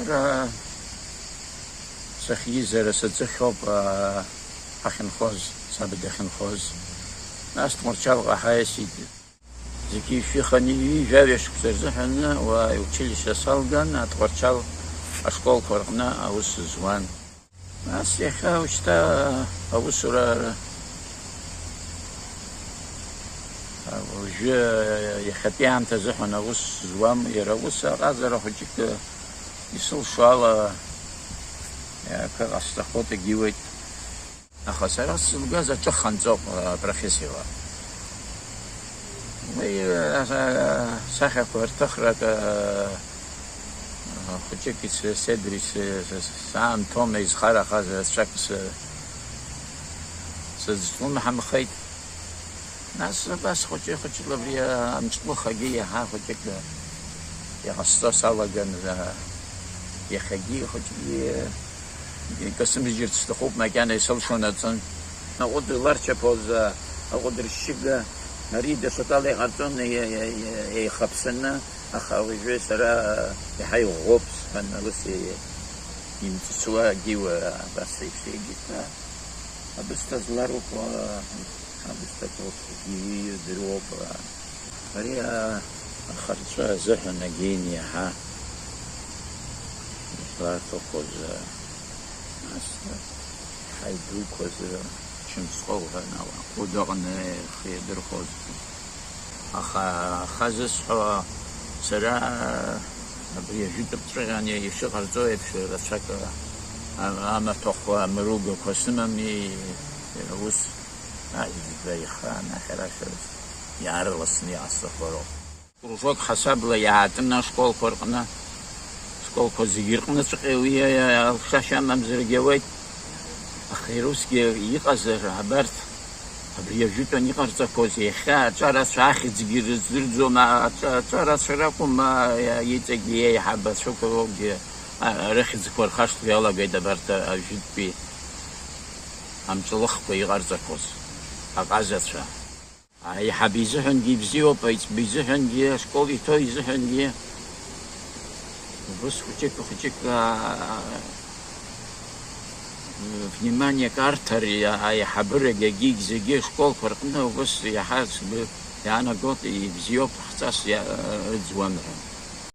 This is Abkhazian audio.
Сара сахизера сацхоп ахинхоз сабдахинхоз нас тмурчал гахайсид зики фихани жавеш кзерзахна ва училище салган атмурчал ашкол коргна аус зван нас яха учта аусура уже яхапиан тазахна аус звам яраус газара хучик يصل شوالا كاستخوت جيوت أخسر السلجازة تخنزق بروفيسيوا وي ساخة كورتخرة خشيك سدريس سام توم يزخارة خاز شخص سزتون محمد خيط ناس بس خشيك لبريا مشكلة خجية ها خشيك يخصص على جن يخجي خجي قسم جرت استخوب مكان يصل شونتن نقود لارشة بوزا نقود الشقة نريد شطالي غطون يخبسنا أخاوي جوي سرا يحي غوبس فانا لسي يمتسوا جيوة بس يفسي جيتا أبستازلارو أبستازلارو جيوي دروب فريا خرجوا زحنا جيني ها لا تقول حيدو كوز شمسقو هنا ودغنا خيدر خوز خازس سرا بري جيت بترغاني يشغل زويد في رشاك اما تخوا مروغو كوسممي وس زي خان خلاص يعرلسني اصفرو وفوق حسب لا يعتنا شكول فرقنا شكول كوزيرقنا تقويه خشام مزرجويت خيروسكي يقزر عبرت بريجوتو نيقرت كوزي خا ترى صاحي تجير زرزو ما ترى شراكم ما يتجي حبه شكوك رخ ذكر خاش يلا قيد برت اجد بي ام تلخ بيغرز كوز اقازت شا اي حبيزه عندي بزيو بيت بيزه عندي شكولي تويزه عندي بس خشيك внимание к артерии, а я хабры гиг зиги школ фаркна, бس я حاسس я на год и взёб хцас я звоню